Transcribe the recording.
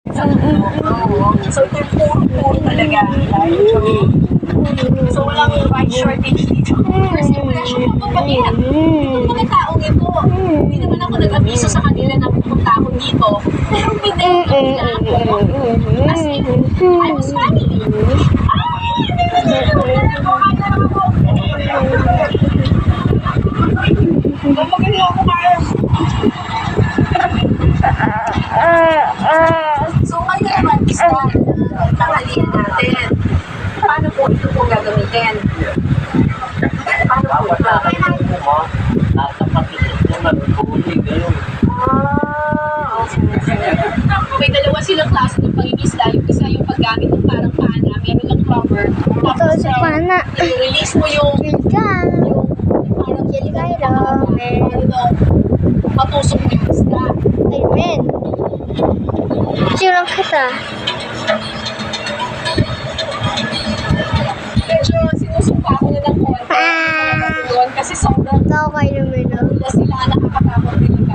So, ito yung puro talaga. So, walang right shortage dito. First impression ko kapatid. Itong mga taong ito, hindi naman ako nag-abiso sa kanila na pupunta ako dito. Pero pinento nila ako. As in, I was family. Magaling ako kaya. So, ngayon naman, start tanghalian natin. Paano po ito po gagamitin? Paano po ito? May dalawa silang klase ng pangingisda. Yung isa yung paggamit ng parang pana, meron ng rubber. Ito sa pana. I-release mo yung parang matusok yung isda. Amen. Sirang kita. Medyo sinusumpa ko na ng konti. Kasi sobrang Tao kayo naman. na sila nakakatakot nila.